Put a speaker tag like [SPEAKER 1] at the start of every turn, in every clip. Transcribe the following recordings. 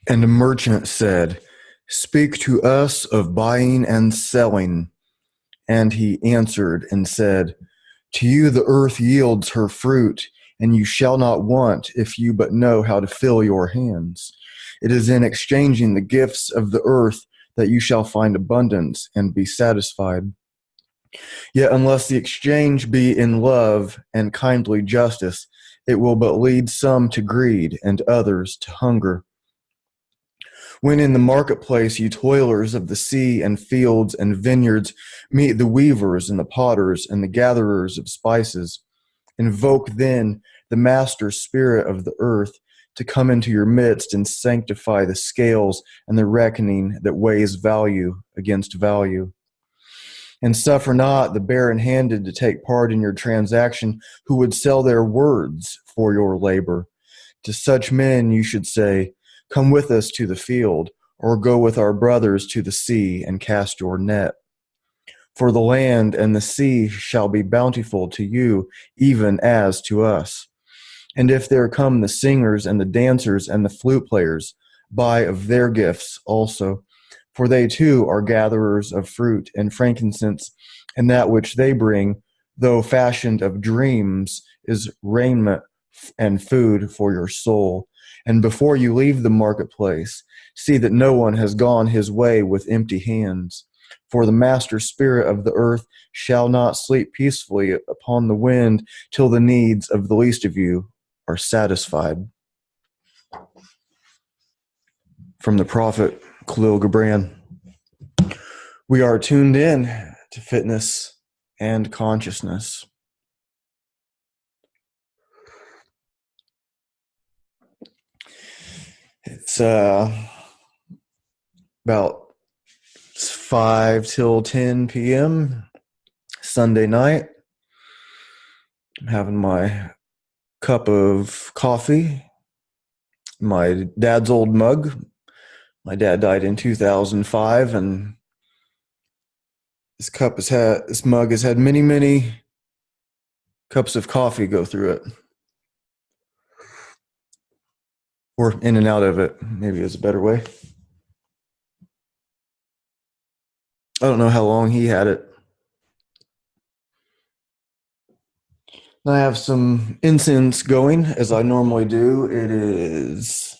[SPEAKER 1] And the merchant said, "Speak to us of buying and selling." And he answered and said, "To you the earth yields her fruit, and you shall not want if you but know how to fill your hands. It is in exchanging the gifts of the earth that you shall find abundance and be satisfied. Yet unless the exchange be in love and kindly justice, it will but lead some to greed and others to hunger. When in the marketplace you toilers of the sea and fields and vineyards meet the weavers and the potters and the gatherers of spices, invoke then the master spirit of the earth to come into your midst and sanctify the scales and the reckoning that weighs value against value. And suffer not the barren-handed to take part in your transaction who would sell their words for your labor. To such men you should say, "Come with us to the field, or go with our brothers to the sea and cast your net. For the land and the sea shall be bountiful to you, even as to us. And if there come the singers and the dancers and the flute players, buy of their gifts also. For they too are gatherers of fruit and frankincense, and that which they bring, though fashioned of dreams, is raiment and food for your soul. And before you leave the marketplace, see that no one has gone his way with empty hands. For the master spirit of the earth shall not sleep peacefully upon the wind till the needs of the least of you are satisfied." From the prophet Kahlil Gibran. We are tuned in to fitness and consciousness. It's about 5 till 10 p.m. Sunday night. I'm having my cup of coffee, my dad's old mug. My dad died in 2005, and this mug has had many, many cups of coffee go through it. Or in and out of it, maybe is a better way. I don't know how long he had it. I have some incense going, as I normally do. It is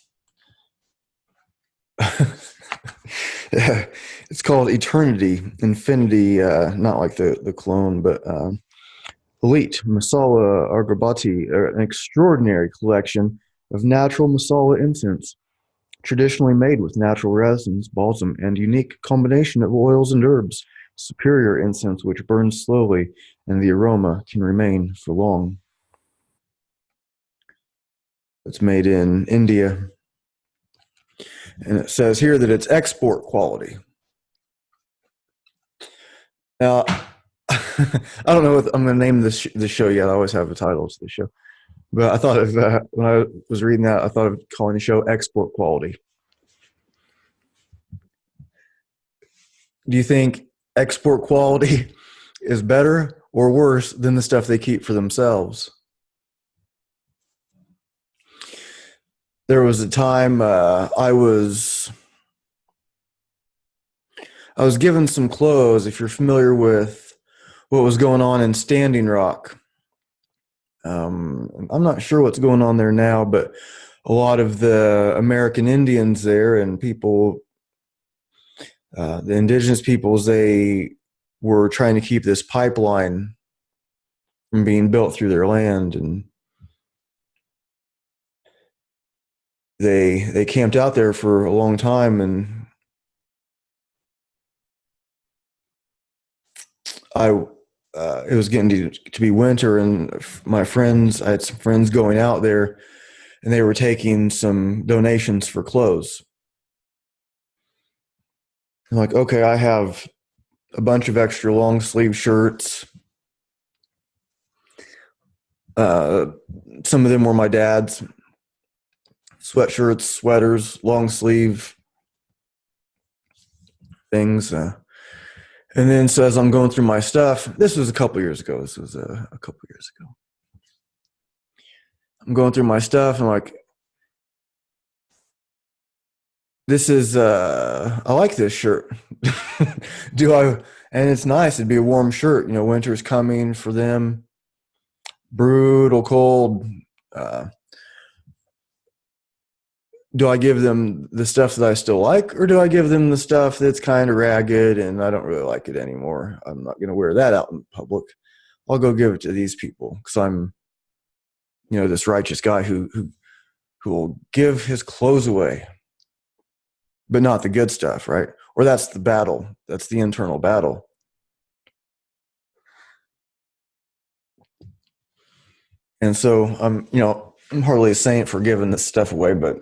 [SPEAKER 1] it's called Eternity, Infinity, not like the clone, but Elite Masala Agarbati, an extraordinary collection of natural masala incense, traditionally made with natural resins, balsam, and unique combination of oils and herbs. Superior incense which burns slowly, and the aroma can remain for long. It's made in India. And it says here that it's export quality. Now, I don't know what I'm going to name the show yet. I always have a title to the show. But I thought of, when I was reading that, I thought of calling the show Export Quality. Do you think export quality is better or worse than the stuff they keep for themselves? There was a time I was given some clothes. If you're familiar with what was going on in Standing Rock, I'm not sure what's going on there now, but a lot of the American Indians there and people, the indigenous peoples, they were trying to keep this pipeline from being built through their land, and they camped out there for a long time, and it was getting to be winter, and I had some friends going out there, and they were taking some donations for clothes. I'm like, okay, I have a bunch of extra long sleeve shirts. Some of them were my dad's sweatshirts, sweaters, long sleeve things. And then, so as I'm going through my stuff, this was a couple years ago. I'm going through my stuff, and like, This is I like this shirt. Do I? And it's nice. It'd be a warm shirt. Winter's coming for them. Brutal cold. Uh, do I give them the stuff that I still like, or do I give them the stuff that's kind of ragged and I don't really like it anymore? I'm not going to wear that out in public. I'll go give it to these people because I'm, this righteous guy who will give his clothes away, but not the good stuff, right? Or that's the battle. That's the internal battle. And so I'm hardly a saint for giving this stuff away, but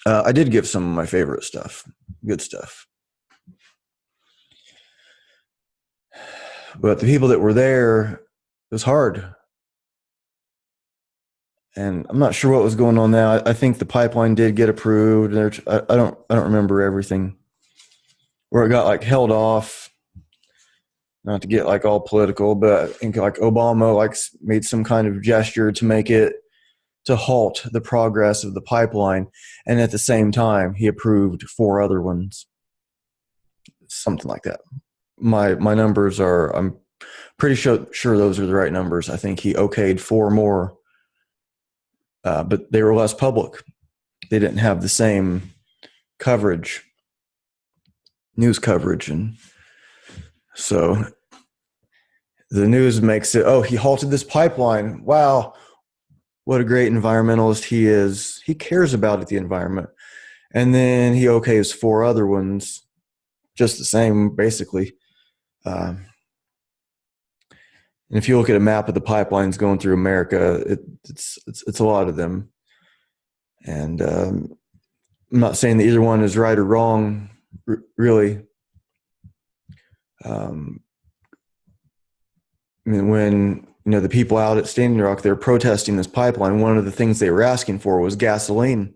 [SPEAKER 1] I did give some of my favorite stuff, good stuff. But the people that were there, it was hard. And I'm not sure what was going on now. I think the pipeline did get approved. I don't remember everything. Where it got like held off, not to get like all political, but I think like Obama like made some kind of gesture to halt the progress of the pipeline, and at the same time he approved 4 other ones, something like that. My numbers are, I'm pretty sure those are the right numbers. I think he okayed 4 more, but they were less public. They didn't have the same coverage, news coverage, and so the news makes it, oh, he halted this pipeline. Wow, what a great environmentalist he is. He cares about the environment. And then he okays 4 other ones, just the same, basically. And if you look at a map of the pipelines going through America, it's a lot of them. And I'm not saying that either one is right or wrong, really. I mean, when the people out at Standing Rock, they're protesting this pipeline, one of the things they were asking for was gasoline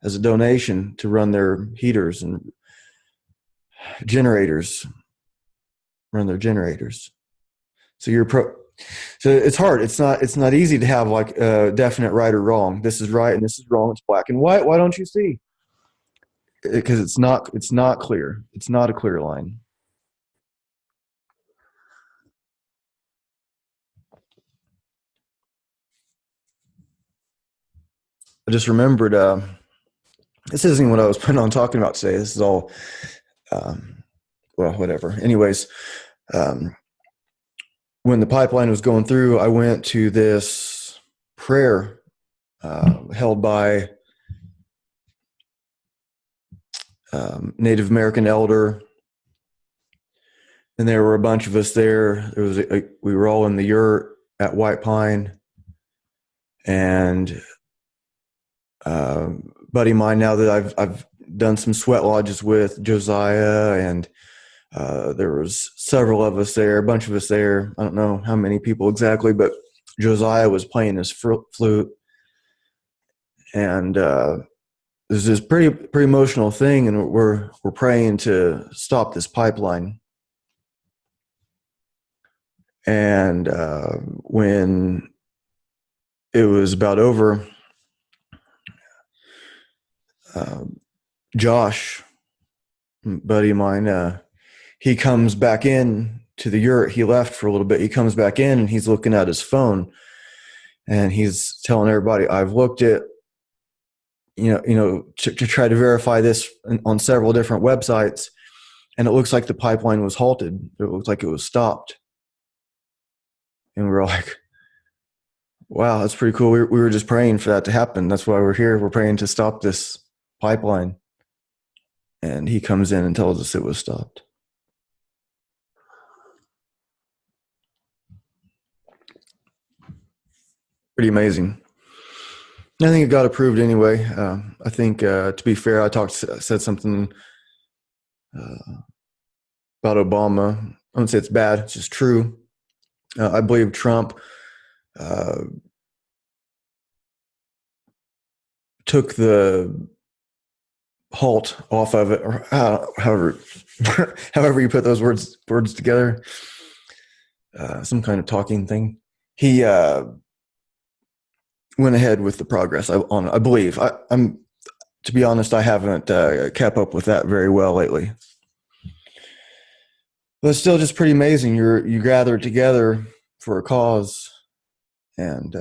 [SPEAKER 1] as a donation to run their heaters and generators, run their generators. So so it's hard. It's not easy to have like a definite right or wrong. This is right and this is wrong. It's black and white. Why don't you see? Because it's not clear. It's not a clear line. I just remembered. This isn't what I was planning on talking about today. This is all, well, whatever. Anyways, when the pipeline was going through, I went to this prayer held by Native American elder, and there were a bunch of us there. There was we were all in the yurt at White Pine, and buddy of mine now that I've done some sweat lodges with, Josiah, and there was several of us there, a bunch of us there. I don't know how many people exactly, but Josiah was playing his flute, and it was this pretty emotional thing, and we're praying to stop this pipeline. And when it was about over, Josh, buddy of mine, he comes back in to the yurt. He left for a little bit. He comes back in and he's looking at his phone, and he's telling everybody, I've looked at, to try to verify this on several different websites, and it looks like the pipeline was halted. It looks like it was stopped. And we were like, wow, that's pretty cool. We were just praying for that to happen. That's why we're here. We're praying to stop this pipeline. And he comes in and tells us it was stopped. Pretty amazing. I think it got approved anyway. I think, to be fair, I said something about Obama. I wouldn't say it's bad. It's just true. I believe Trump took the halt off of it, or however you put those words together. Some kind of talking thing. He went ahead with the progress. I believe. to be honest, I haven't kept up with that very well lately. But it's still just pretty amazing. You gather together for a cause, and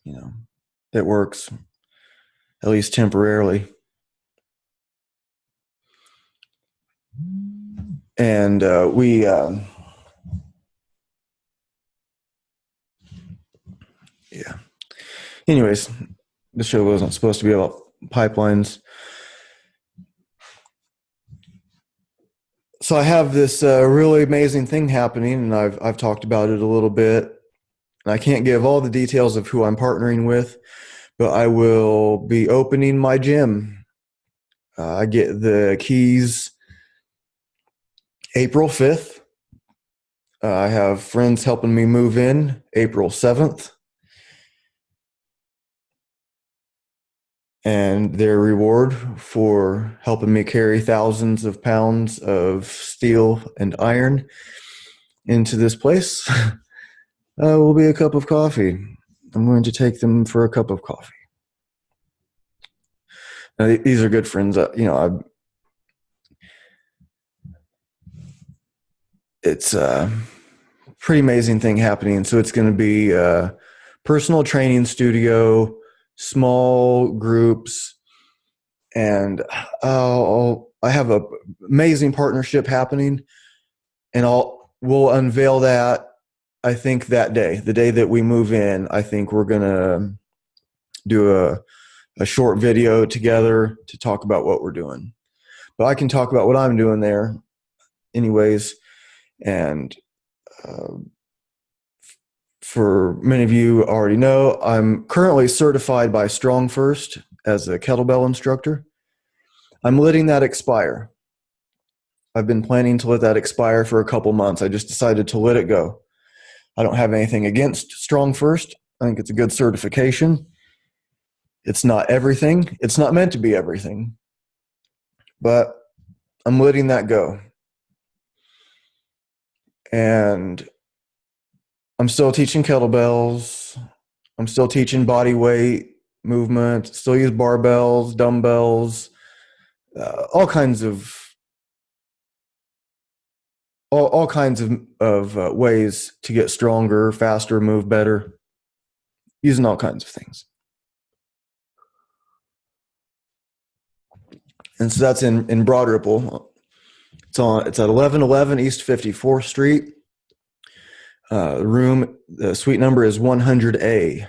[SPEAKER 1] you know, it works, at least temporarily. And yeah. Anyways, the show wasn't supposed to be about pipelines. So I have this really amazing thing happening, and I've talked about it a little bit. And I can't give all the details of who I'm partnering with, but I will be opening my gym. I get the keys April 5th. I have friends helping me move in April 7th. And their reward for helping me carry thousands of pounds of steel and iron into this place will be a cup of coffee. I'm going to take them for a cup of coffee. Now, these are good friends. It's a pretty amazing thing happening. So it's going to be a personal training studio, small groups, and I have an amazing partnership happening, and we'll unveil that. I think that day, the day that we move in, I think we're gonna do a short video together to talk about what we're doing. But I can talk about what I'm doing there, anyways. And for many of you already know, I'm currently certified by Strong First as a kettlebell instructor. I'm letting that expire. I've been planning to let that expire for a couple months. I just decided to let it go. I don't have anything against Strong First. I think it's a good certification. It's not everything. It's not meant to be everything. But I'm letting that go. And I'm still teaching kettlebells. I'm still teaching body weight movement. Still use barbells, dumbbells, all kinds of ways to get stronger, faster, move better, using all kinds of things. And so that's in Broad Ripple. It's at 1111 East 54th Street. The suite number is 100A.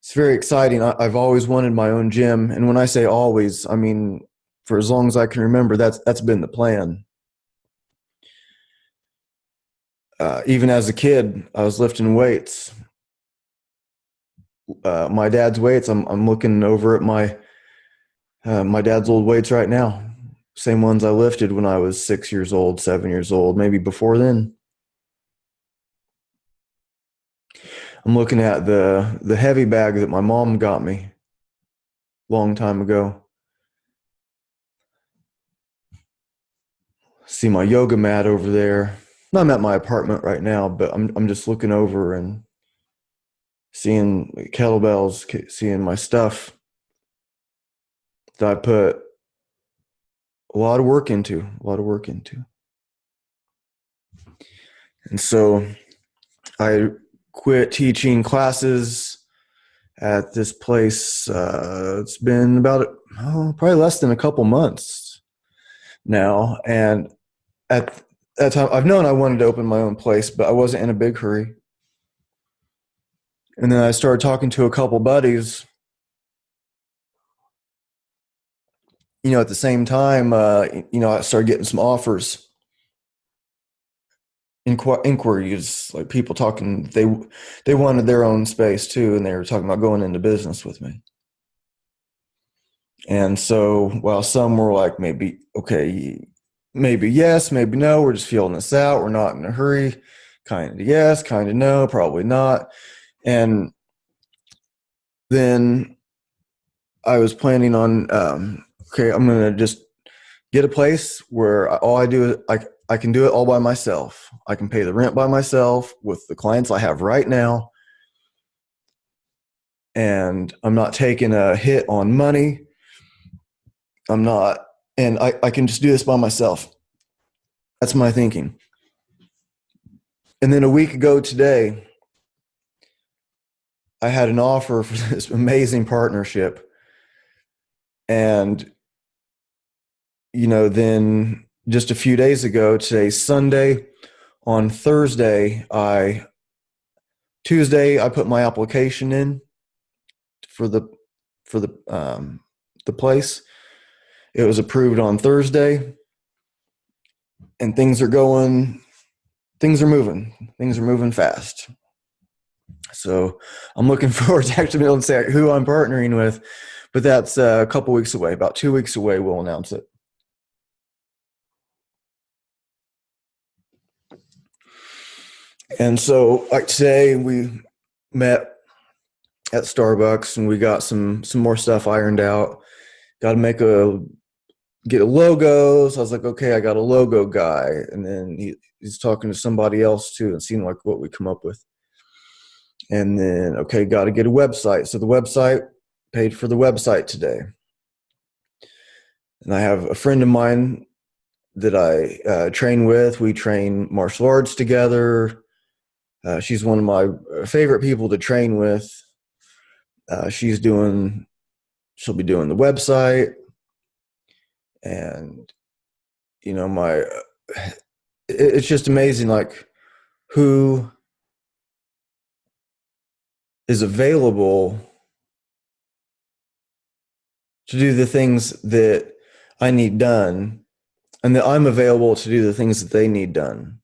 [SPEAKER 1] It's very exciting. I've always wanted my own gym, and when I say always, I mean for as long as I can remember. That's been the plan. Even as a kid, I was lifting weights. My dad's weights. I'm looking over at my dad's old weights right now. Same ones I lifted when I was 6 years old, 7 years old, maybe before then. I'm looking at the heavy bag that my mom got me a long time ago. See my yoga mat over there. I'm at my apartment right now, but I'm just looking over and seeing kettlebells, seeing my stuff that I put a lot of work into. And so I quit teaching classes at this place. It's been about probably less than a couple months now. And at that time, I've known I wanted to open my own place, but I wasn't in a big hurry. And then I started talking to a couple buddies. At the same time, I started getting some offers, inquiries, like people talking. They wanted their own space too, and they were talking about going into business with me. And so, while some were like, maybe okay, maybe yes, maybe no, we're just feeling this out. We're not in a hurry. Kind of yes, kind of no, probably not. And then I was planning on, okay, I'm going to just get a place where all I do is I can do it all by myself. I can pay the rent by myself with the clients I have right now. and I'm not taking a hit on money. I'm not, and I can just do this by myself. That's my thinking. And then a week ago today, I had an offer for this amazing partnership. And, then just a few days ago, today's Sunday, on Tuesday, I put my application in for the place. It was approved on Thursday, and things are moving fast. So I'm looking forward to actually being able to say who I'm partnering with, but that's a couple weeks away. About 2 weeks away, we'll announce it. And so, like today, we met at Starbucks and we got some more stuff ironed out. Got to get a logo. So I was like, okay, I got a logo guy, and then he's talking to somebody else too, and seeing like what we come up with. And then, okay, got to get a website. So the website, paid for the website today. And I have a friend of mine that I train with. We train martial arts together. She's one of my favorite people to train with. She'll be doing the website. And, it's just amazing, like, who is available to do the things that I need done, and that I'm available to do the things that they need done.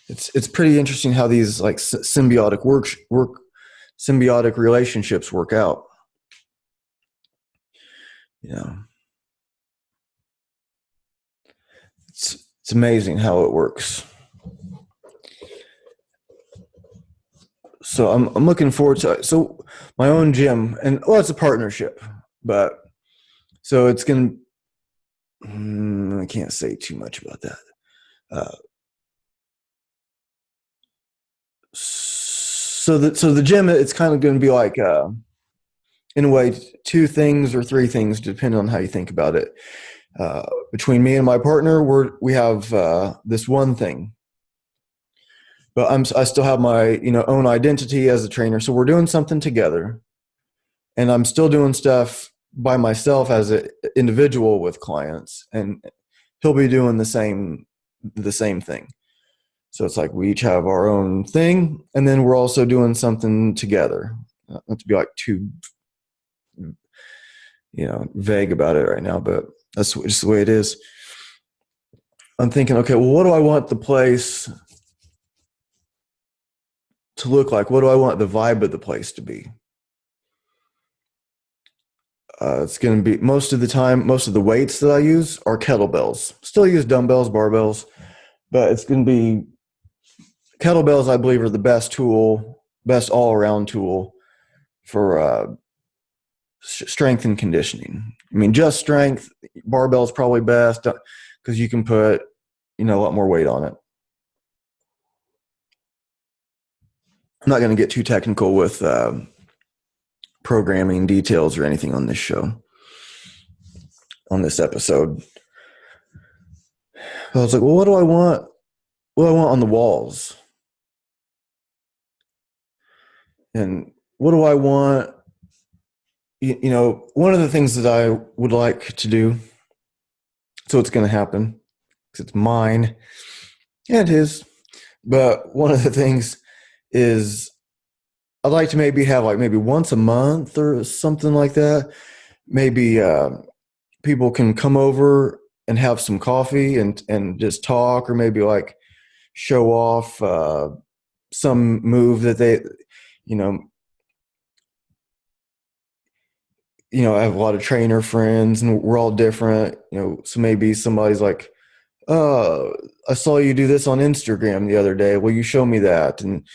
[SPEAKER 1] It's pretty interesting how these like symbiotic symbiotic relationships work out. It's amazing how it works. So I'm looking forward to it. So my own gym, and it's a partnership, but so it's gonna. I can't say too much about that. So the gym, it's kind of going to be like, in a way, two things or three things, depending on how you think about it. Between me and my partner, we have this one thing, but I still have my own identity as a trainer. So we're doing something together, and I'm still doing stuff by myself as an individual with clients, and he'll be doing the same thing. So it's like we each have our own thing, and then we're also doing something together. Not to be like too, vague about it right now, but that's just the way it is. I'm thinking, okay, well, what do I want the place to look like? What do I want the vibe of the place to be? It's going to be, most of the weights that I use are kettlebells. Still use dumbbells, barbells, but it's going to be kettlebells. I believe are the best all-around tool for strength and conditioning. I mean, just strength. Barbell's probably best because you can put a lot more weight on it. I'm not going to get too technical with programming details or anything on this show, on this episode. I was like, well, what do I want? What do I want on the walls? And what do I want? One of the things that I would like to do, so it's going to happen because it's mine and his, but one of the things is I'd like to maybe have maybe once a month or something like that. Maybe people can come over and have some coffee and just talk, or maybe like show off some move that they, I have a lot of trainer friends and we're all different, so maybe somebody's like, oh, I saw you do this on Instagram the other day. Will you show me that? And,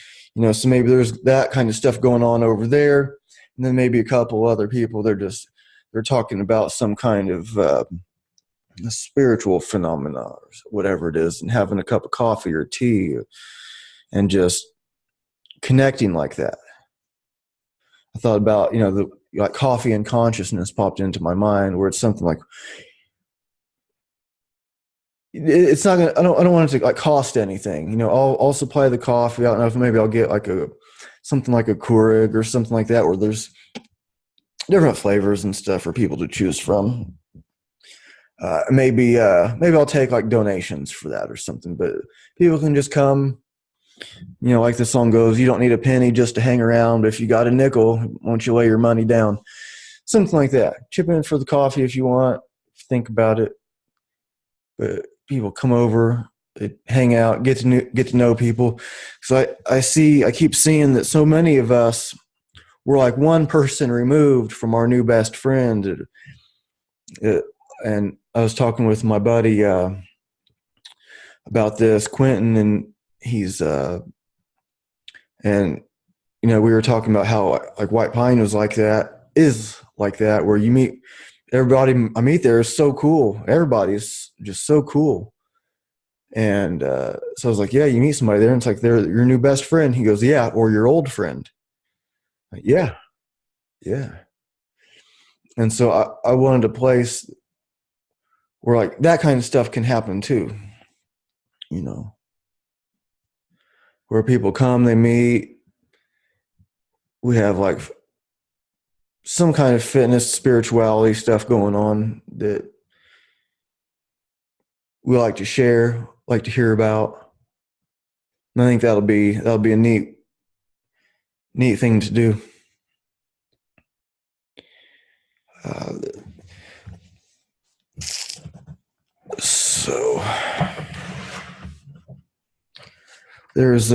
[SPEAKER 1] so maybe there's that kind of stuff going on over there. And then maybe a couple other people, they're talking about some kind of a spiritual phenomena or whatever it is, and having a cup of coffee or tea and just connecting like that. I thought about, the like coffee and consciousness popped into my mind, where it's something like it's not gonna. I don't want it to like cost anything. I'll supply the coffee. I don't know if maybe I'll get like something like a Keurig or something like that, where there's different flavors and stuff for people to choose from. Maybe I'll take like donations for that or something. But people can just come. Like the song goes, you don't need a penny just to hang around. But if you got a nickel, why don't you lay your money down? Something like that. Chip in for the coffee if you want. Think about it. But people come over, they hang out, get to know people. So I keep seeing that so many of us, we're like one person removed from our new best friend. And I was talking with my buddy about this, Quentin, and he's and we were talking about how like White Pine is like that, where you meet everybody I meet there is so cool. Everybody's just so cool. And so I was like, yeah, you meet somebody there and it's like they're your new best friend. He goes, yeah, or your old friend. Like, yeah. And so I wanted a place where like that kind of stuff can happen too, where people come, they meet, we have like some kind of fitness, spirituality stuff going on that we like to share, like to hear about. And I think that'll be a neat thing to do. So there's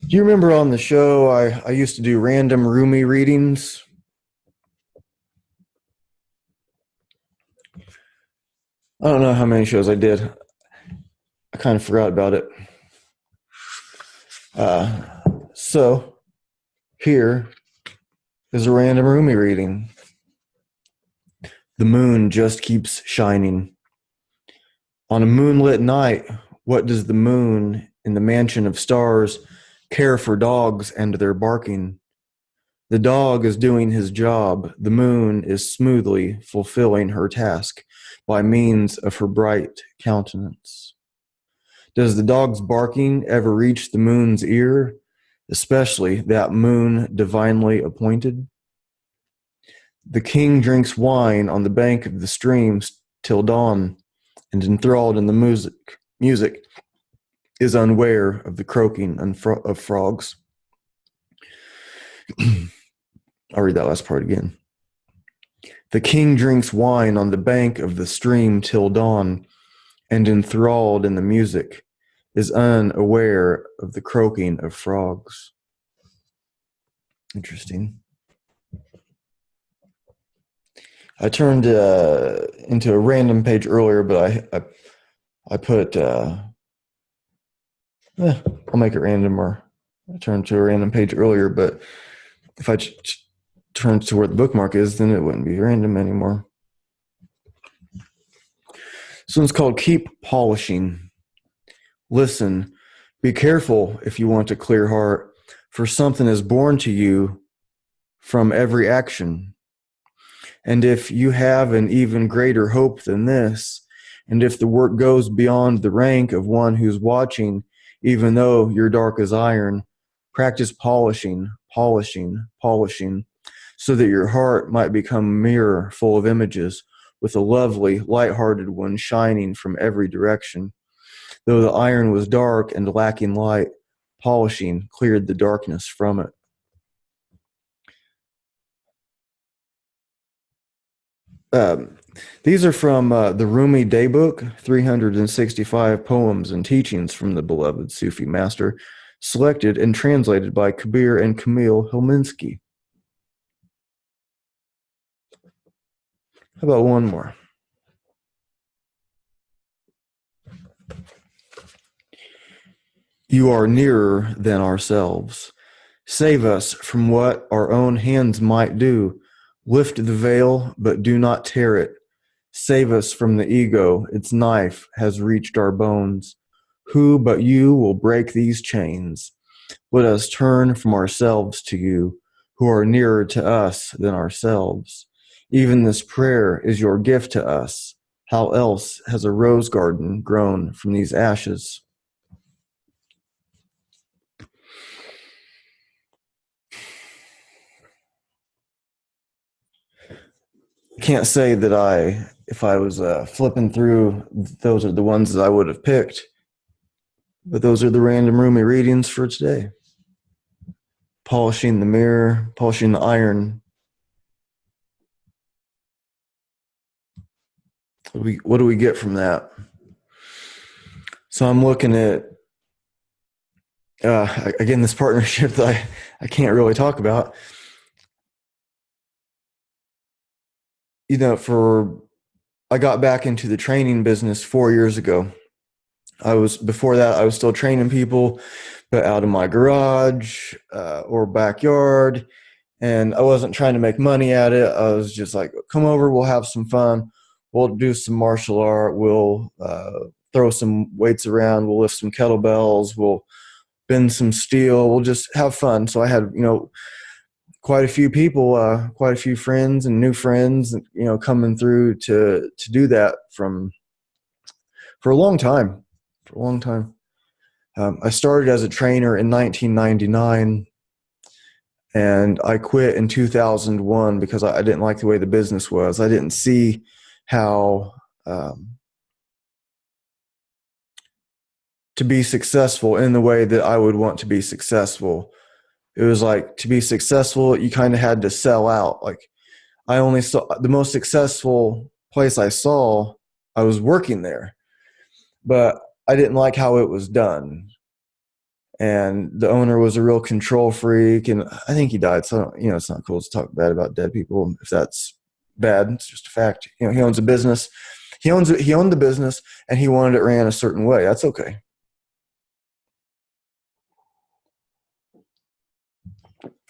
[SPEAKER 1] do you remember on the show I used to do random Rumi readings? I don't know how many shows I did. I kind of forgot about it. So here is a random Rumi reading. The moon just keeps shining. On a moonlit night, what does the moon in the mansion of stars care for dogs and their barking? The dog is doing his job. The moon is smoothly fulfilling her task by means of her bright countenance. Does the dog's barking ever reach the moon's ear, especially that moon divinely appointed? The king drinks wine on the bank of the streams till dawn, and enthralled in the music is unaware of the croaking of frogs. I'll read that last part again. The king drinks wine on the bank of the stream till dawn, and enthralled in the music is unaware of the croaking of frogs. Interesting. I turned into a random page earlier, but I put I'll make it random, or I turned to a random page earlier, but if I turn to where the bookmark is, then it wouldn't be random anymore. This one's called Keep Polishing. Listen, be careful if you want a clear heart, for something is born to you from every action. And if you have an even greater hope than this, and if the work goes beyond the rank of one who's watching, even though you're dark as iron, practice polishing, so that your heart might become a mirror full of images, with a lovely, light-hearted one shining from every direction. Though the iron was dark and lacking light, polishing cleared the darkness from it. These are from the Rumi Daybook, 365 poems and teachings from the beloved Sufi master, selected and translated by Kabir and Kamil Hilminsky. How about one more? You are nearer than ourselves. Save us from what our own hands might do. Lift the veil, but do not tear it. Save us from the ego. Its knife has reached our bones. Who but you will break these chains? Let us turn from ourselves to you, who are nearer to us than ourselves. Even this prayer is your gift to us. How else has a rose garden grown from these ashes? I can't say that if I was flipping through, those are the ones that I would have picked. But those are the random Rumi readings for today. Polishing the mirror, polishing the iron. What do we get from that? So I'm looking at, again, this partnership that I can't really talk about. I got back into the training business 4 years ago. Before that, I was still training people, but out of my garage or backyard. And I wasn't trying to make money at it. I was just like, come over, we'll have some fun. We'll do some martial art. We'll throw some weights around. We'll lift some kettlebells. We'll bend some steel. We'll just have fun. So I had, quite a few people, quite a few friends and new friends, coming through to do that for a long time. I started as a trainer in 1999, and I quit in 2001 because I didn't like the way the business was. I didn't see how to be successful in the way that I would want to be successful. It was like, to be successful, you kind of had to sell out. Like, I only saw the most successful place I saw, I was working there, but I didn't like how it was done. And the owner was a real control freak, and I think he died. So, it's not cool to talk bad about dead people. If that's bad, it's just a fact. He owns a business. He owned the business, and he wanted it ran a certain way. That's okay.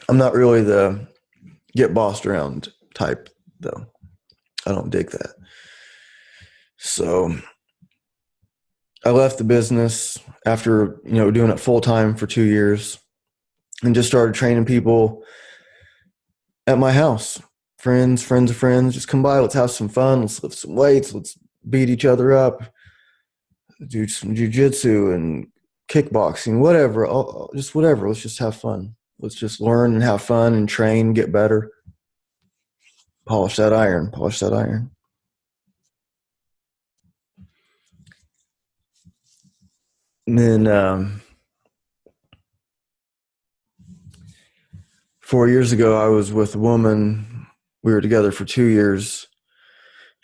[SPEAKER 1] I'm not really the get bossed around type, though. I don't dig that. So I left the business after, doing it full time for 2 years, and just started training people at my house. Friends of friends, just come by. Let's have some fun. Let's lift some weights. Let's beat each other up. Do some jujitsu and kickboxing, whatever. Just whatever. Let's just have fun. Let's just learn and have fun and train, get better. Polish that iron. And then 4 years ago, I was with a woman. We were together for 2 years,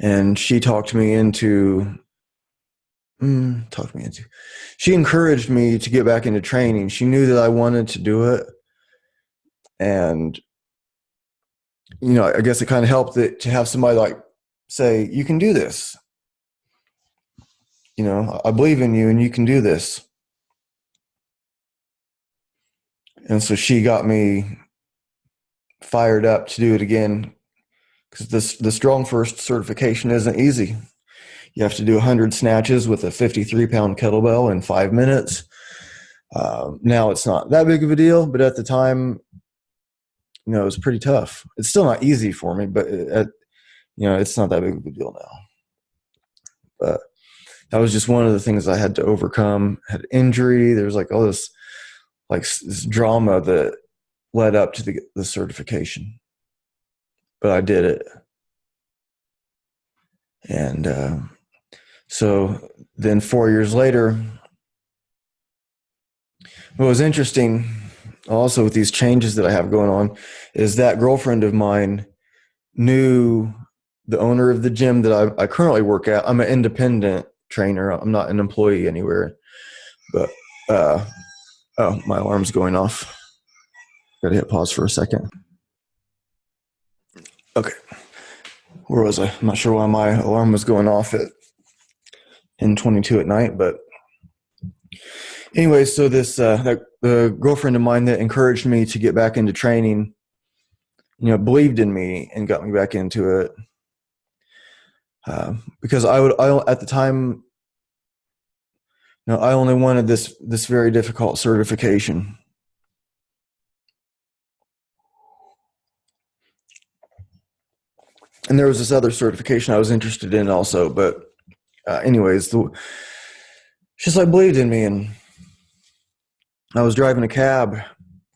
[SPEAKER 1] and she talked me into. She encouraged me to get back into training. She knew that I wanted to do it, and I guess it kind of helped to have somebody like say, "You can do this. I believe in you, and you can do this." And so she got me fired up to do it again, because the Strong First certification isn't easy. You have to do 100 snatches with a 53-pound kettlebell in 5 minutes. Now it's not that big of a deal, but at the time, it was pretty tough. It's still not easy for me, but it's not that big of a deal now. But that was just one of the things I had to overcome. I had injury. There was like all this, this drama that led up to the certification. But I did it. And so then 4 years later, what was interesting also with these changes that I have going on is that girlfriend of mine knew the owner of the gym that I currently work at. I'm an independent trainer. I'm not an employee anywhere. But, my alarm's going off. Gotta hit pause for a second. Okay. Where was I? I'm not sure why my alarm was going off at 10:22 at night, but anyway, so the girlfriend of mine that encouraged me to get back into training, believed in me and got me back into it. Because I at the time, I only wanted this very difficult certification. And there was this other certification I was interested in also. But anyways, she just like believed in me, and I was driving a cab,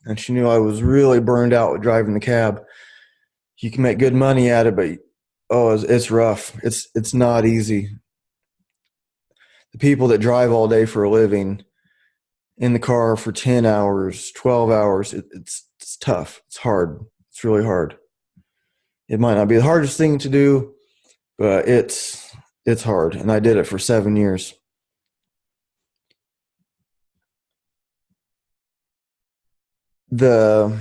[SPEAKER 1] and she knew I was really burned out with driving the cab. You can make good money at it, but it's rough. It's not easy. The people that drive all day for a living in the car for 10 hours, 12 hours, it's tough. It's hard. It's really hard. It might not be the hardest thing to do, but it's hard. And I did it for 7 years. That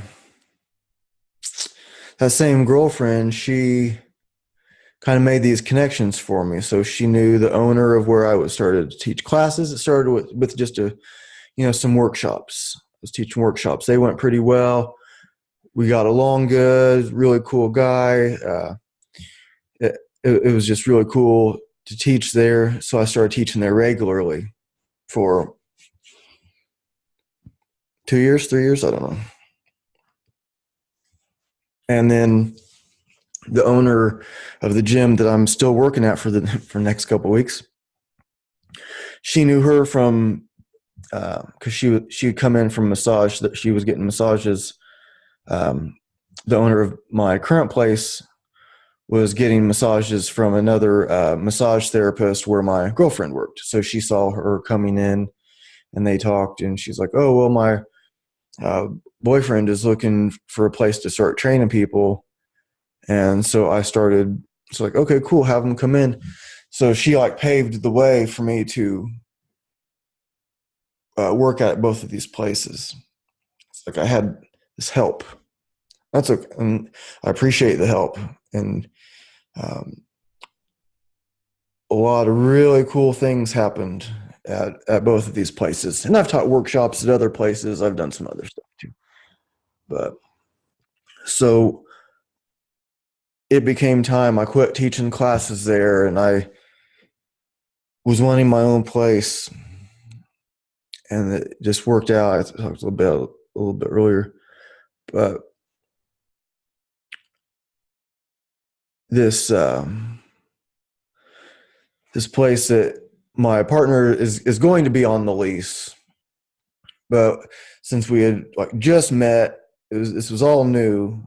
[SPEAKER 1] same girlfriend, she kind of made these connections for me. So she knew the owner of where I was started to teach classes. It started with just some workshops. I was teaching workshops. They went pretty well. We got along good. Really cool guy. It was just really cool to teach there. So I started teaching there regularly for 2 years, 3 years, I don't know. And then the owner of the gym that I'm still working at for the next couple of weeks, she knew her from because she would come in from massage, that she was getting massages. The owner of my current place was getting massages from another massage therapist where my girlfriend worked. So she saw her coming in, and they talked, and she's like, "Oh, well, my boyfriend is looking for a place to start training people." And so I started, it's like, okay, cool, have them come in. So she like paved the way for me to work at both of these places. It's like I had this help. That's okay. And I appreciate the help. And a lot of really cool things happened at both of these places. And I've taught workshops at other places. I've done some other stuff too. But so it became time. I quit teaching classes there, and I was wanting my own place, and it just worked out. I talked a little bit earlier, but this this place that my partner is going to be on the lease, but since we had like just met, this was all new.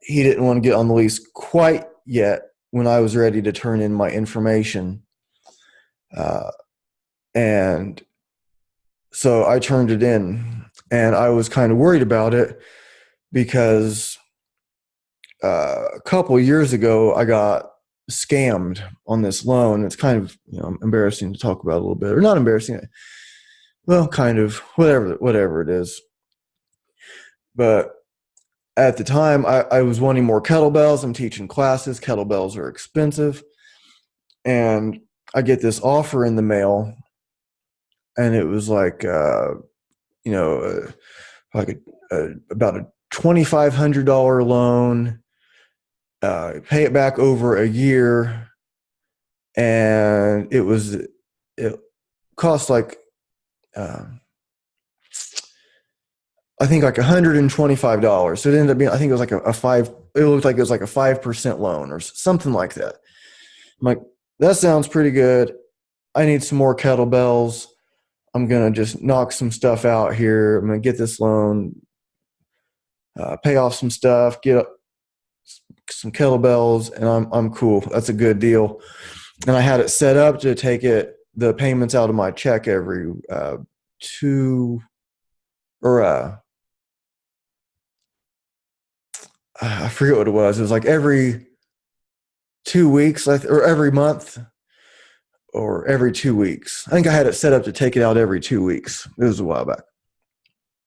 [SPEAKER 1] He didn't want to get on the lease quite yet when I was ready to turn in my information. And so I turned it in, and I was kind of worried about it because a couple of years ago I got scammed on this loan. It's kind of embarrassing to talk about a little bit, or not embarrassing. Well, kind of whatever it is. But at the time, I was wanting more kettlebells. I'm teaching classes. Kettlebells are expensive. And I get this offer in the mail, and it was like, about a $2,500 loan, pay it back over a year. And it cost like, I think like $125. So it ended up being, I think it was like it looked like it was like a 5% loan or something like that. I'm like, that sounds pretty good. I need some more kettlebells. I'm going to just knock some stuff out here. I'm going to get this loan, pay off some stuff, get some kettlebells, and I'm cool. That's a good deal. And I had it set up to take the payments out of my check every I forget what it was. It was like every 2 weeks, or every month, or every 2 weeks. I think I had it set up to take it out every 2 weeks. It was a while back.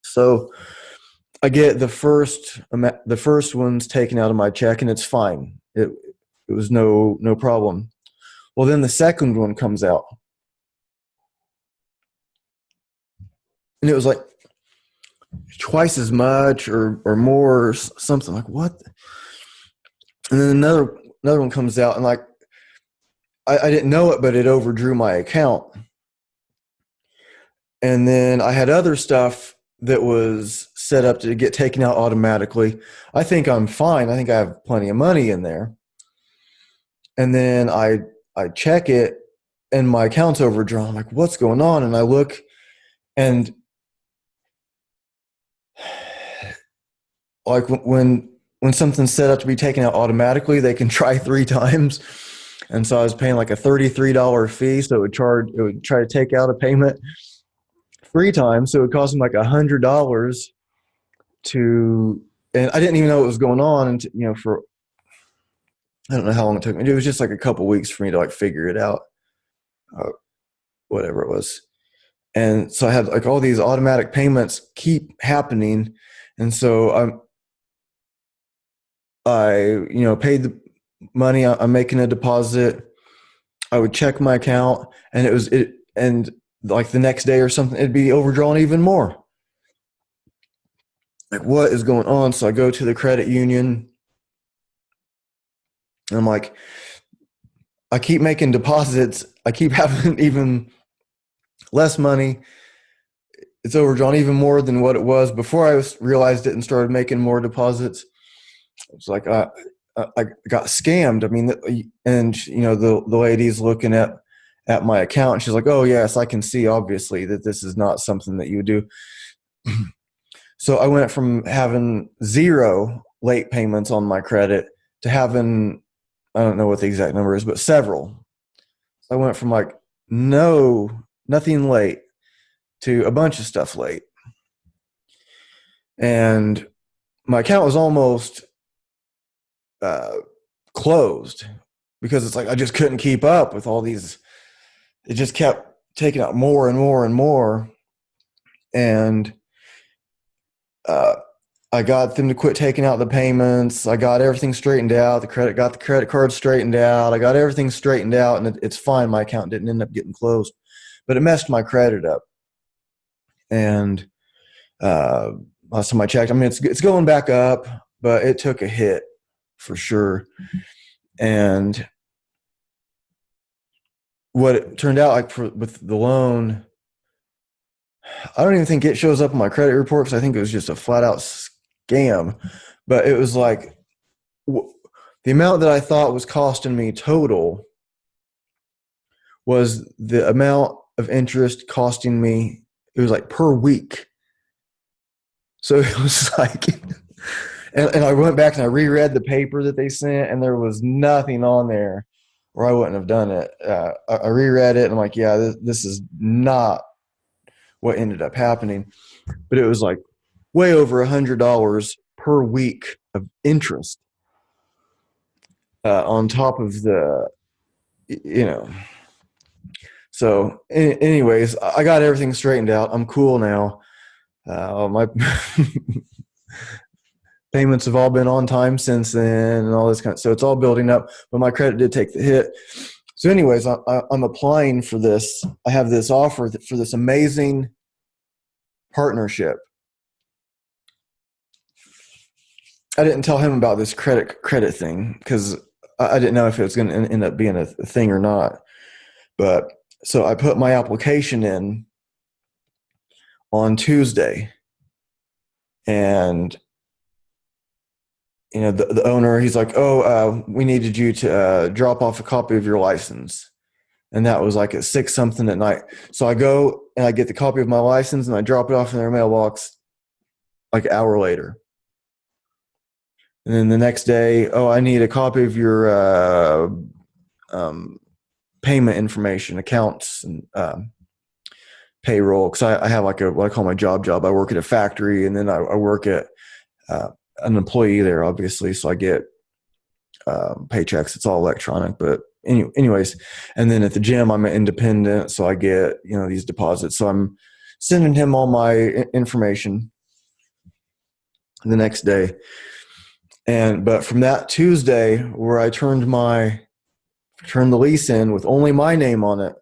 [SPEAKER 1] So I get the first one's taken out of my check, and it's fine. It was no problem. Well, then the second one comes out, and it was like twice as much or more, or something like what? And then another one comes out, and like I didn't know it, but it overdrew my account. And then I had other stuff that was set up to get taken out automatically. I think I'm fine. I think I have plenty of money in there. And then I check it and my account's overdrawn. I'm like, what's going on? And I look, and like when something's set up to be taken out automatically, they can try 3 times. And so I was paying like a $33 fee. So it would try to take out a payment 3 times. So it would cost them like $100 to, and I didn't even know what was going on. And, for, I don't know how long it took me. It was just like a couple weeks for me to like figure it out, uh, whatever it was. And so I had like all these automatic payments keep happening. And so I paid the money. I'm making a deposit. I would check my account, and and like the next day or something, it'd be overdrawn even more. Like, what is going on? So I go to the credit union, and I'm like, I keep making deposits. I keep having even less money. It's overdrawn even more than what it was before I realized it and started making more deposits. It's like I got scammed. I mean, and the lady's looking at my account. And she's like, "Oh yes, I can see obviously that this is not something that you would do." So I went from having 0 late payments on my credit to having, I don't know what the exact number is, but several. I went from like nothing late to a bunch of stuff late. And my account was almost closed because it's like I just couldn't keep up with all these. It just kept taking out more and more and more. And I got them to quit taking out the payments. I got everything straightened out. Got the credit card straightened out. I got everything straightened out, and it's fine. My account didn't end up getting closed, but it messed my credit up. And last time I checked, I mean, it's going back up, but it took a hit for sure. And what it turned out like with the loan, I don't even think it shows up in my credit report because I think it was just a flat out scam. But it was like the amount that I thought was costing me total was the amount of interest costing me. It was like per week. So it was like, and I went back and I reread the paper that they sent, and there was nothing on there, or I wouldn't have done it. I reread it, and I'm like, yeah, this is not what ended up happening. But it was like way over $100 per week of interest on top of the, So, anyways, I got everything straightened out. I'm cool now. My payments have all been on time since then, and all this kind of. So it's all building up. But my credit did take the hit. So, anyways, I'm applying for this. I have this offer for this amazing partnership. I didn't tell him about this credit thing because I didn't know if it was going to end up being a thing or not. But so I put my application in on Tuesday, and the owner, he's like, "Oh, we needed you to drop off a copy of your license," and that was like at 6 something at night. So I go and I get the copy of my license and I drop it off in their mailbox like an hour later. And then the next day, "Oh, I need a copy of your payment information, accounts, and payroll," because I have like what I call my job. I work at a factory, and then I work at an employee there, obviously. So I get paychecks. It's all electronic. But anyways, and then at the gym, I'm an independent, so I get these deposits. So I'm sending him all my information the next day. But from that Tuesday where I turned the lease in with only my name on it,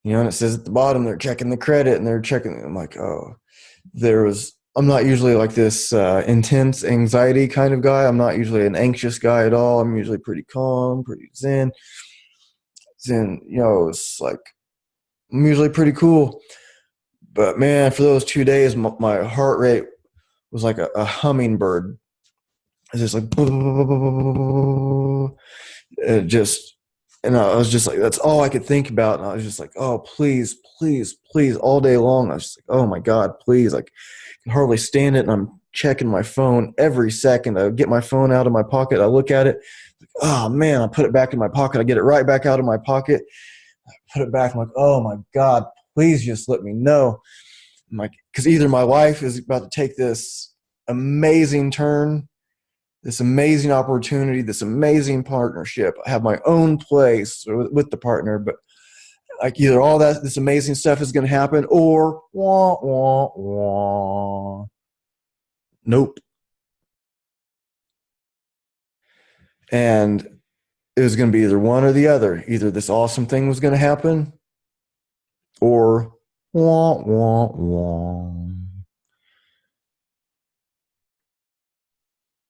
[SPEAKER 1] and it says at the bottom they're checking the credit and they're checking. I'm like, oh, I'm not usually like this intense anxiety kind of guy. I'm not usually an anxious guy at all. I'm usually pretty calm, pretty zen. It's like I'm usually pretty cool. But man, for those 2 days, my heart rate was like a hummingbird. It's just like, it just, and I was just like, that's all I could think about. And I was just like, oh, please, please, please, all day long. I was just like, oh my God, please. Like, I can hardly stand it. And I'm checking my phone every second. I get my phone out of my pocket. I look at it. Like, oh man, I put it back in my pocket. I get it right back out of my pocket. I put it back. I'm like, oh my God, please just let me know. I'm like, because either my life is about to take this amazing turn, this amazing opportunity, this amazing partnership. I have my own place with the partner, but like either all that, this amazing stuff is going to happen, or wah, wah, wah. Nope. And it was going to be either one or the other. Either this awesome thing was going to happen, or wah, wah, wah.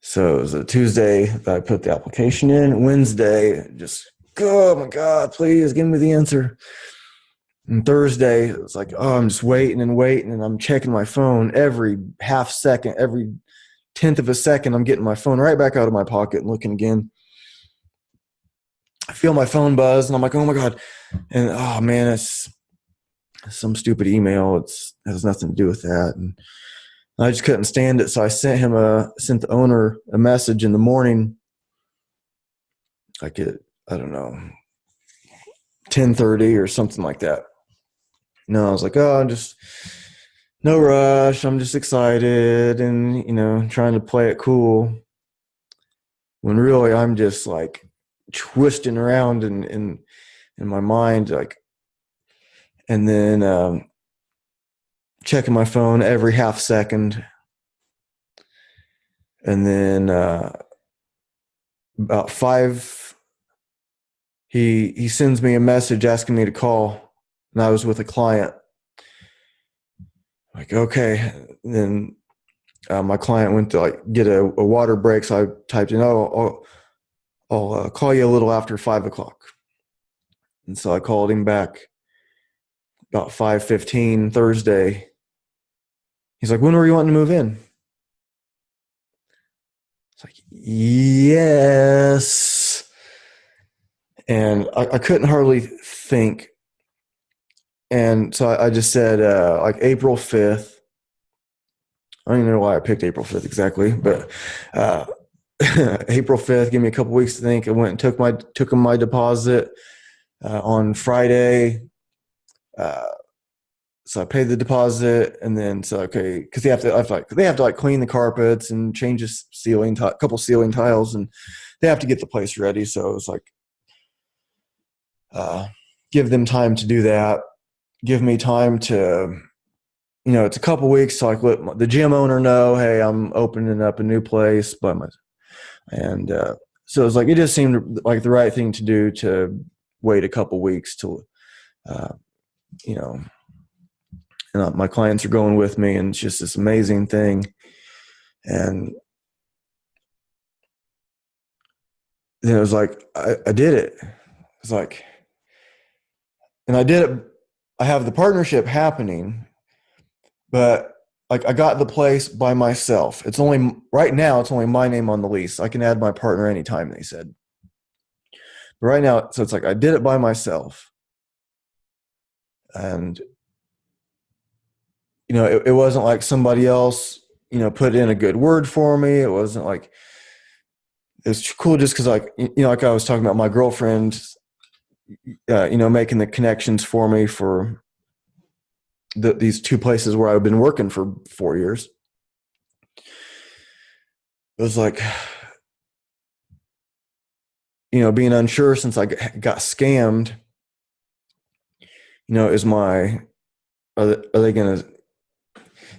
[SPEAKER 1] So it was a Tuesday that I put the application in. Wednesday, just, oh my God, please give me the answer. And Thursday, it was like, oh, I'm just waiting and waiting, and I'm checking my phone every half second, every tenth of a second. I'm getting my phone right back out of my pocket and looking again. I feel my phone buzz, and I'm like, oh my God. And oh man, it's some stupid email. It has nothing to do with that. And I just couldn't stand it. So I sent the owner a message in the morning, like I don't know, 10:30 or something like that. No, I was like, oh, I'm just no rush. I'm just excited and, trying to play it cool. When really I'm just like twisting around in my mind, like, and then checking my phone every half second. And then about 5, he sends me a message asking me to call, and I was with a client. Like, okay. Then my client went to like get a water break, so I typed in, I'll call you a little after 5:00. And so I called him back about 5:15 Thursday. He's like, when were you wanting to move in? It's like, yes. And I couldn't hardly think. And so I just said, like April 5th. I don't even know why I picked April 5th exactly, but April 5th, give me a couple weeks to think. I went and took him my deposit on Friday. So I paid the deposit, and then okay, because they have to clean the carpets and change a couple ceiling tiles, and they have to get the place ready. So it was like, give them time to do that. Give me time to, it's a couple weeks, so like let the gym owner know, hey, I'm opening up a new place, and so it was like, it just seemed like the right thing to do to wait a couple weeks till, and my clients are going with me, and it's just this amazing thing. And then it was like, I did it. It's like, and I did it. I have the partnership happening, but like I got the place by myself. Right now, it's only my name on the lease. I can add my partner anytime, they said. But right now, so it's like I did it by myself. And it wasn't like somebody else, put in a good word for me. It wasn't like, it was cool just because, like, like I was talking about, my girlfriend, making the connections for me for these two places where I've been working for 4 years. It was like, being unsure since I got scammed,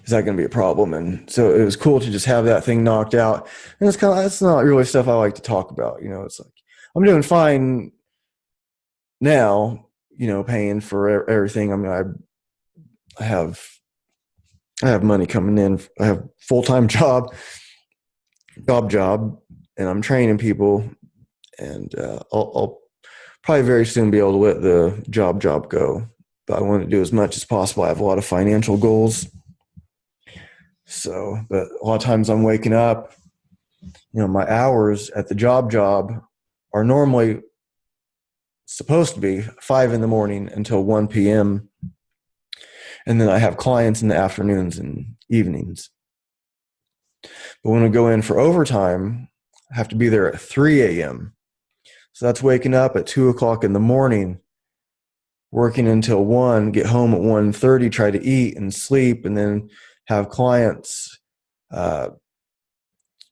[SPEAKER 1] is that going to be a problem? And so it was cool to just have that thing knocked out. And that's not really stuff I like to talk about. It's like, I'm doing fine now, paying for everything. I mean, I have money coming in. I have full-time job, and I'm training people, and I'll probably very soon be able to let the job go. but I want to do as much as possible. I have a lot of financial goals. So, but a lot of times I'm waking up, my hours at the job are normally supposed to be 5 in the morning until 1 p.m. And then I have clients in the afternoons and evenings. But when I go in for overtime, I have to be there at 3 a.m. So that's waking up at 2 o'clock in the morning, working until 1, get home at 1:30, try to eat and sleep, and then have clients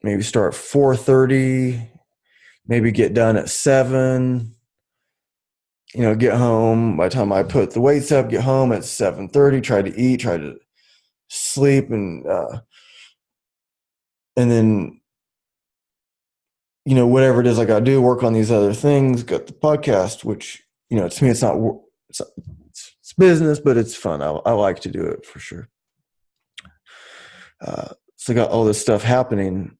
[SPEAKER 1] maybe start 4:30, maybe get done at 7, get home. By the time I put the weights up, get home at 7:30, try to eat, try to sleep, and then, whatever it is I got to do, work on these other things, got the podcast, which, to me, it's business, but it's fun. I like to do it for sure. So I got all this stuff happening,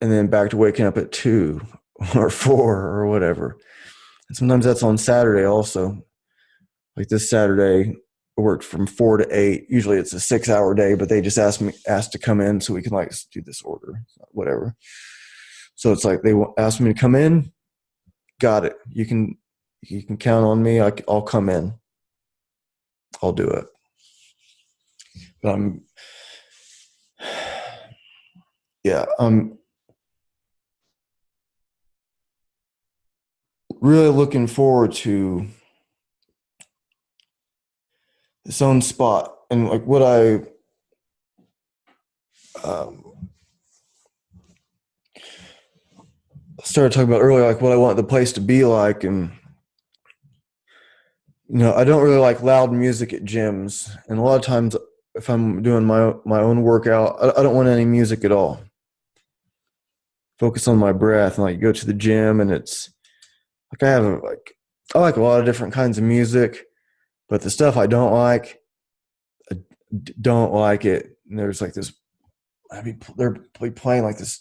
[SPEAKER 1] and then back to waking up at 2 or 4 or whatever. And sometimes that's on Saturday also. Like this Saturday, I worked from 4 to 8. Usually it's a 6-hour day, but they just asked to come in so we can do this order, whatever. So it's like they asked me to come in. Got it. You can count on me. I'll come in. I'll do it. But I'm really looking forward to its own spot. And like what I started talking about earlier, like what I want the place to be like. And, I don't really like loud music at gyms. And a lot of times if I'm doing my own workout, I don't want any music at all. Focus on my breath and go to the gym, and it's like I like a lot of different kinds of music, but the stuff I don't like it. And there's this, they're playing this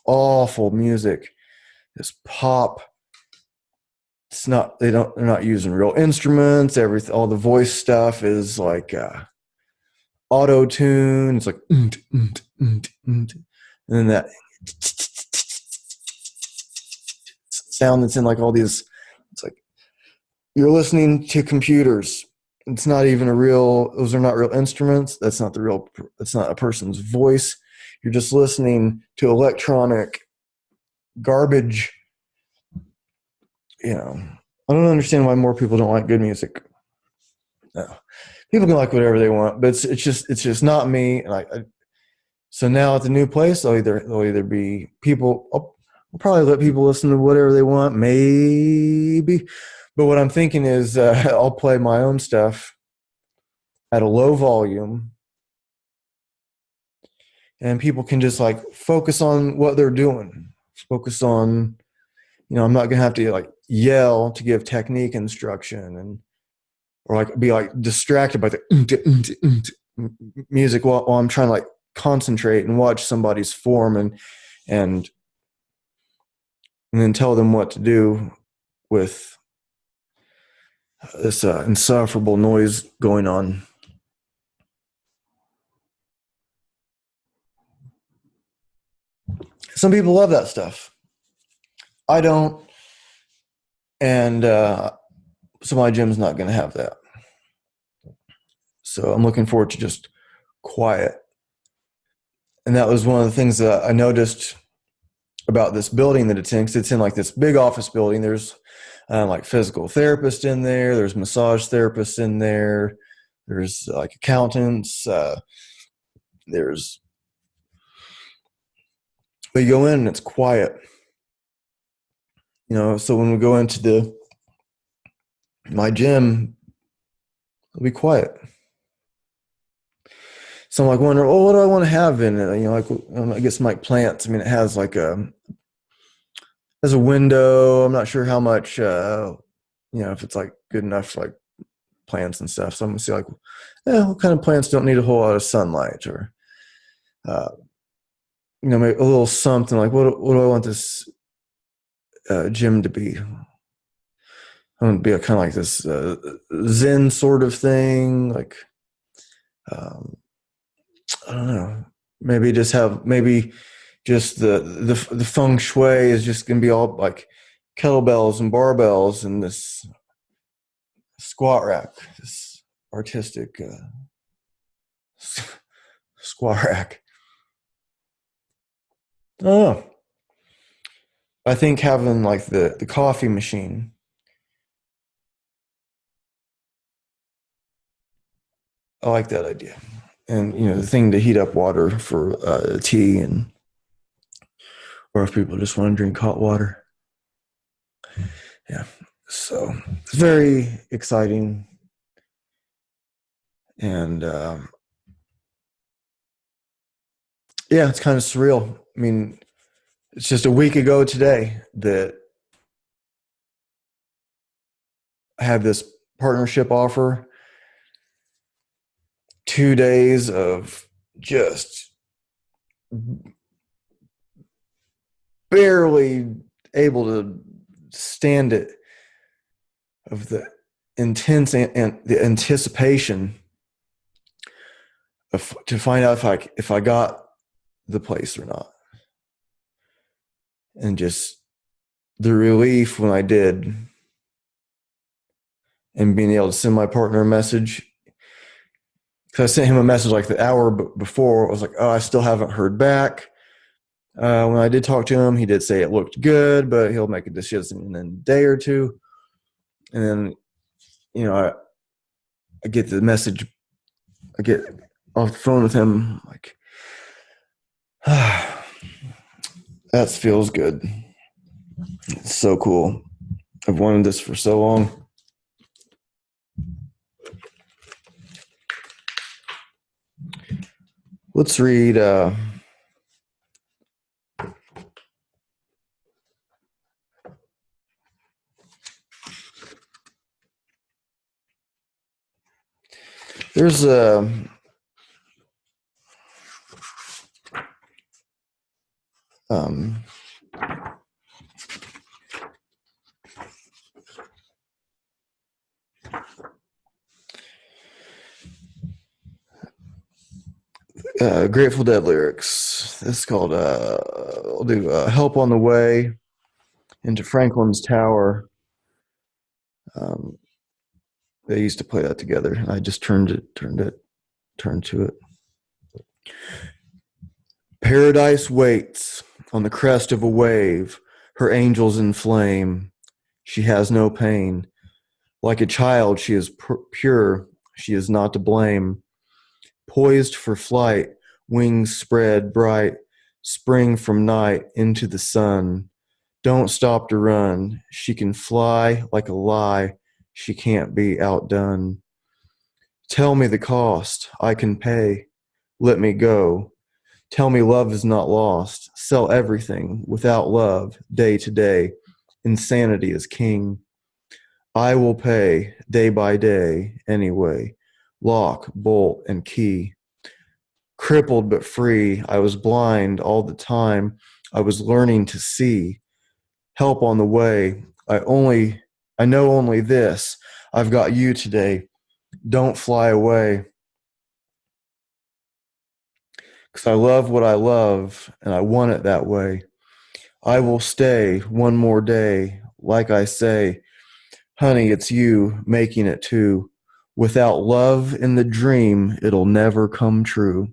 [SPEAKER 1] awful music, this pop. They're not using real instruments. All the voice stuff is auto tune. It's and then that sound that's in all these, it's like you're listening to computers. It's not even those are not real instruments. That's not a person's voice. You're just listening to electronic garbage. I don't understand why more people don't like good music. No. People can like whatever they want, but it's just not me. So now at the new place, they'll either be people. I'll probably let people listen to whatever they want, maybe. But what I'm thinking is I'll play my own stuff at a low volume, and people can just focus on what they're doing. Focus on, I'm not gonna have to yell to give technique instruction or be distracted by the music while I'm trying to concentrate and watch somebody's form and then tell them what to do with this insufferable noise going on. Some people love that stuff. I don't. And so my gym's not going to have that. So I'm looking forward to just quiet. And that was one of the things that I noticed about this building that it's in. 'Cause it's in this big office building. There's physical therapists in there. There's massage therapists in there. There's accountants. But you go in and it's quiet. So when we go into my gym, it'll be quiet. So I'm wondering, what do I want to have in it? I guess plants. I mean, it has has a window. I'm not sure how much, if it's good enough for plants and stuff. So I'm gonna see what kind of plants don't need a whole lot of sunlight, or maybe a little something what do I want this gym to be? I'm gonna be a kind of like this Zen sort of thing. Like, I don't know. Maybe just have maybe just the feng shui is just gonna be all like kettlebells and barbells and this squat rack, this artistic squat rack. Oh, I think having like the coffee machine. I like that idea, and the thing to heat up water for tea, and or if people just want to drink hot water. Yeah, so it's very exciting, and yeah, it's kind of surreal. I mean, it's just a week ago today that I had this partnership offer. 2 days of just barely able to stand it, of the intense and the anticipation of to find out if I got the place or not, and just the relief when I did, and being able to send my partner a message. Because I sent him a message like the hour before. I was like, oh, I still haven't heard back. When I did talk to him, he did say it looked good, but he'll make a decision in a day or two. And then, I get the message. I get off the phone with him, like, that feels good. It's so cool. I've wanted this for so long. Let's read there's a Grateful Dead lyrics. This is called I'll do Help on the Way into Franklin's Tower. They used to play that together. I just turned to it. Paradise waits on the crest of a wave, her angels in flame. She has no pain. Like a child, she is pure. She is not to blame. Poised for flight, wings spread bright, spring from night into the sun. Don't stop to run. She can fly like a lie. She can't be outdone. Tell me the cost. I can pay. Let me go. Tell me love is not lost. Sell everything without love, day to day. Insanity is king. I will pay day by day anyway. Lock, bolt, and key. Crippled but free, I was blind all the time. I was learning to see. Help on the way. I know only this. I've got you today. Don't fly away. Because I love what I love, and I want it that way. I will stay one more day. Like I say, honey, it's you making it too. Without love in the dream, it'll never come true.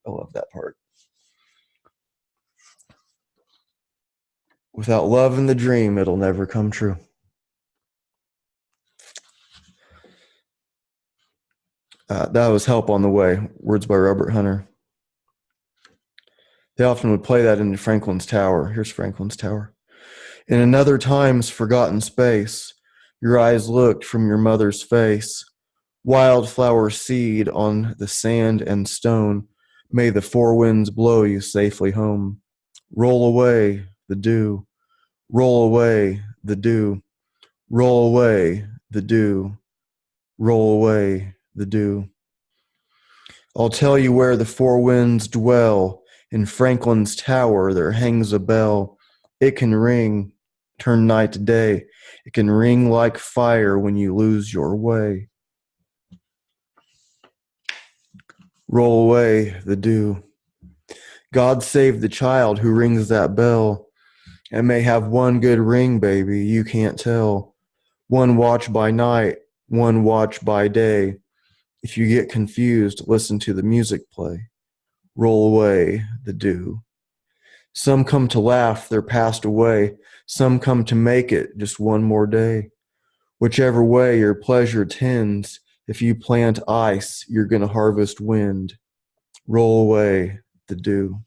[SPEAKER 1] I love that part. Without love in the dream, it'll never come true. That was Help on the Way, words by Robert Hunter. They often would play that in Franklin's Tower. Here's Franklin's Tower. In another time's forgotten space, your eyes looked from your mother's face. Wildflower seed on the sand and stone. May the four winds blow you safely home. Roll away the dew. Roll away the dew. Roll away the dew. Roll away the dew. I'll tell you where the four winds dwell. In Franklin's Tower there hangs a bell. It can ring turn night to day. It can ring like fire when you lose your way. Roll away the dew. God save the child who rings that bell. It may have one good ring, baby, you can't tell. One watch by night, one watch by day. If you get confused, listen to the music play. Roll away the dew. Some come to laugh, they're passed away. Some come to make it just one more day. Whichever way your pleasure tends, if you plant ice, you're going to harvest wind. Roll away the dew.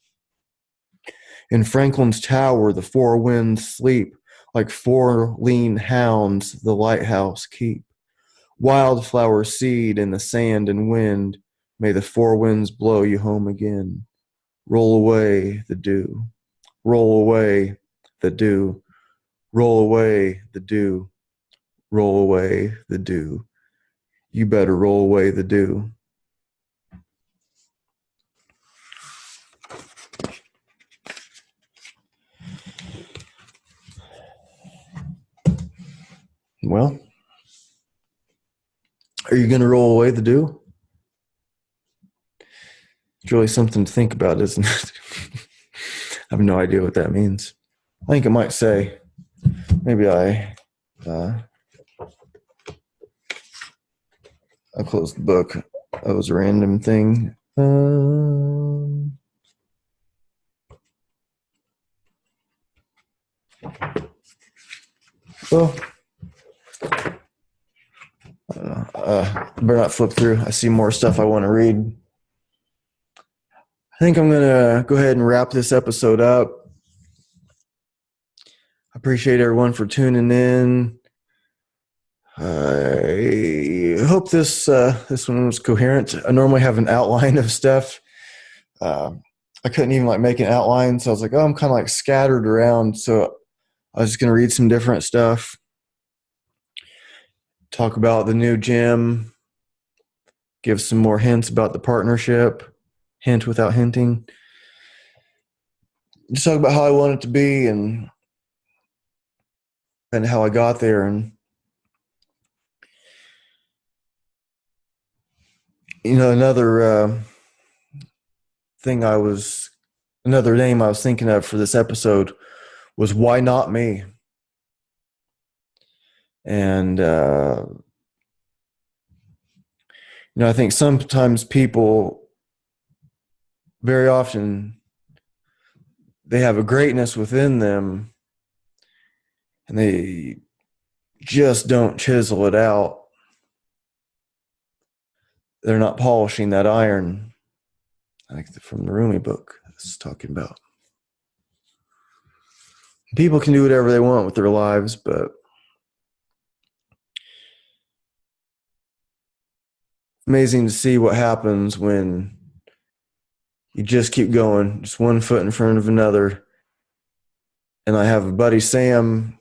[SPEAKER 1] In Franklin's tower, the four winds sleep like four lean hounds the lighthouse keep. Wildflower seed in the sand and wind, may the four winds blow you home again. Roll away the dew. Roll away the dew. Roll away the dew. Roll away the dew. You better roll away the dew. Well, are you going to roll away the dew? It's really something to think about, isn't it? I have no idea what that means. I think it might say, maybe I closed the book. That was a random thing. Well, better not flip through. I see more stuff I want to read. I think I'm going to go ahead and wrap this episode up. I appreciate everyone for tuning in. I hope this one was coherent. I normally have an outline of stuff. I couldn't even make an outline, so I was like, oh, I'm kind of scattered around. So I was just going to read some different stuff. Talk about the new gym. Give some more hints about the partnership. Hint without hinting. Just talk about how I want it to be and how I got there. And another name I was thinking of for this episode was why not me? And I think sometimes people, very often, they have a greatness within them and they just don't chisel it out. They're not polishing that iron, like from the Rumi book it's talking about. People can do whatever they want with their lives, but amazing to see what happens when you just keep going, just one foot in front of another. And I have a buddy, Sam,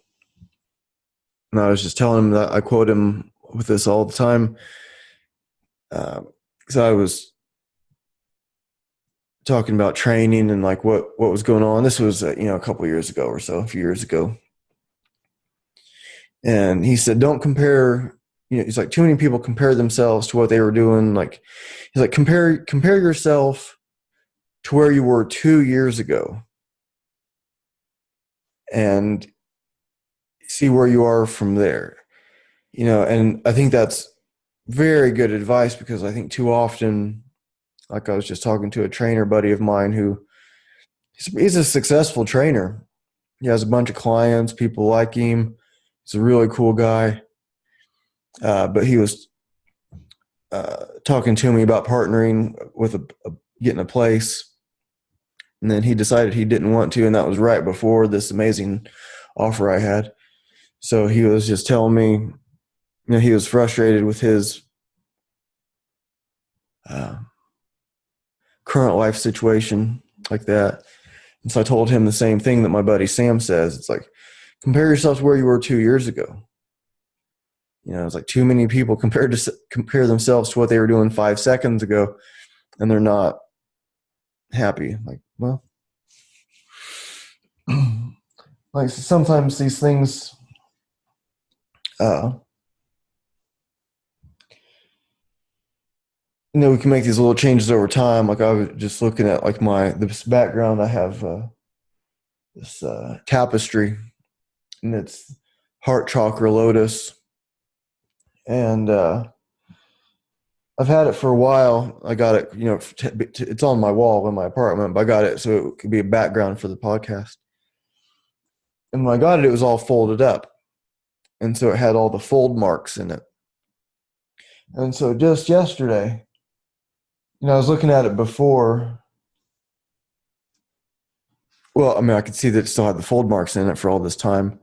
[SPEAKER 1] and I was just telling him that I quote him with this all the time. So I was talking about training and what was going on. This was a couple years ago or so, a few years ago. And he said, don't compare. He's like, too many people compare themselves to what they were doing. He's like, compare yourself to where you were 2 years ago and see where you are from there. And I think that's very good advice, because I think too often, I was just talking to a trainer buddy of mine who he's a successful trainer. He has a bunch of clients, people like him. He's a really cool guy. But he was talking to me about partnering with getting a place. And then he decided he didn't want to, and that was right before this amazing offer I had. So he was just telling me, he was frustrated with his current life situation like that. And so I told him the same thing that my buddy Sam says. It's like, compare yourself to where you were 2 years ago. It's like too many people compare themselves to what they were doing 5 seconds ago, and they're not happy. like sometimes these things, uh, we can make these little changes over time. Like I was just looking at like this background. I have this tapestry, and it's heart chakra lotus, and I've had it for a while. I got it, it's on my wall in my apartment, but I got it so it could be a background for the podcast. And when I got it, it was all folded up, and so it had all the fold marks in it. And so just yesterday, I was looking at it before. Well, I mean, I could see that it still had the fold marks in it for all this time.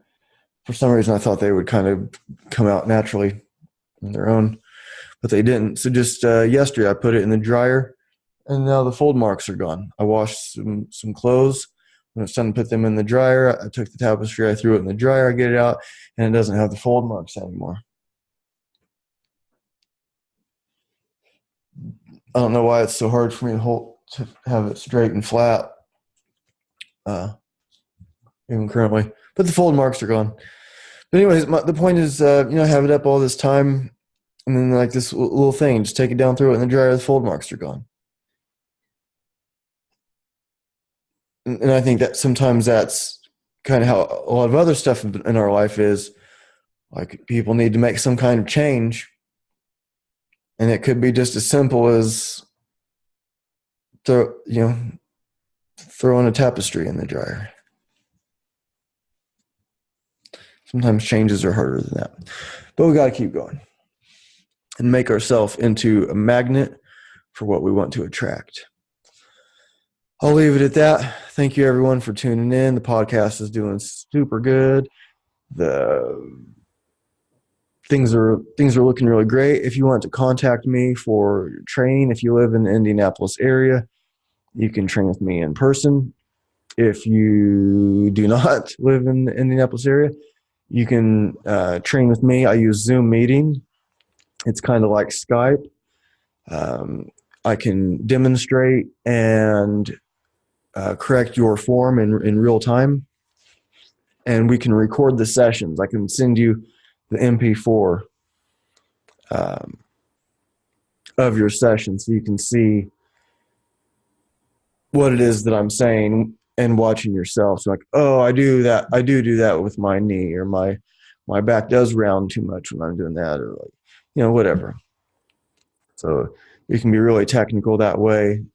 [SPEAKER 1] For some reason, I thought they would kind of come out naturally on their own, but they didn't. So just yesterday, I put it in the dryer, and now the fold marks are gone. I washed some clothes. When it's time to put them in the dryer, I took the tapestry, I threw it in the dryer, I get it out, and it doesn't have the fold marks anymore. I don't know why it's so hard for me to have it straight and flat, even currently. But the fold marks are gone. But anyways, the point is, I have it up all this time, and then like this little thing, just take it down, throw it in the dryer, the fold marks are gone. And I think that sometimes that's kind of how a lot of other stuff in our life is. Like people need to make some kind of change, and it could be just as simple as throwing a tapestry in the dryer. Sometimes changes are harder than that, but we got to keep going and make ourselves into a magnet for what we want to attract. I'll leave it at that. Thank you everyone for tuning in. The podcast is doing super good. The things are looking really great. If you want to contact me for training, if you live in the Indianapolis area, you can train with me in person. If you do not live in the Indianapolis area, you can train with me. I use Zoom meeting. It's kind of like Skype. I can demonstrate and correct your form in real time. And we can record the sessions. I can send you the MP4 of your session so you can see what it is that I'm saying and watching yourself. So like, oh, I do that with my knee, or my back does round too much when I'm doing that, or like, whatever. So you can be really technical that way.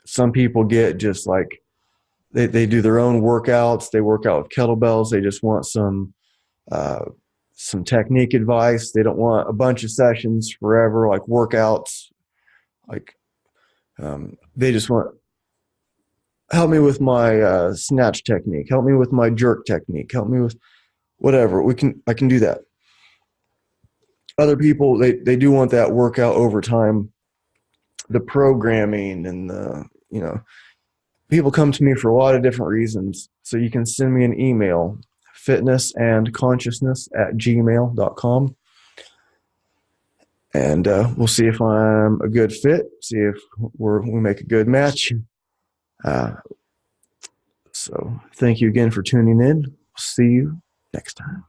[SPEAKER 1] Some people get just like they do their own workouts. They work out with kettlebells. They just want some technique advice. They don't want a bunch of sessions forever, like workouts. Like they just want, help me with my snatch technique. Help me with my jerk technique. Help me with whatever. I can do that. Other people, they do want that workout over time, the programming and people come to me for a lot of different reasons. So you can send me an email, fitnessandconsciousness@gmail.com. And we'll see if I'm a good fit, see if we make a good match. So thank you again for tuning in. See you next time.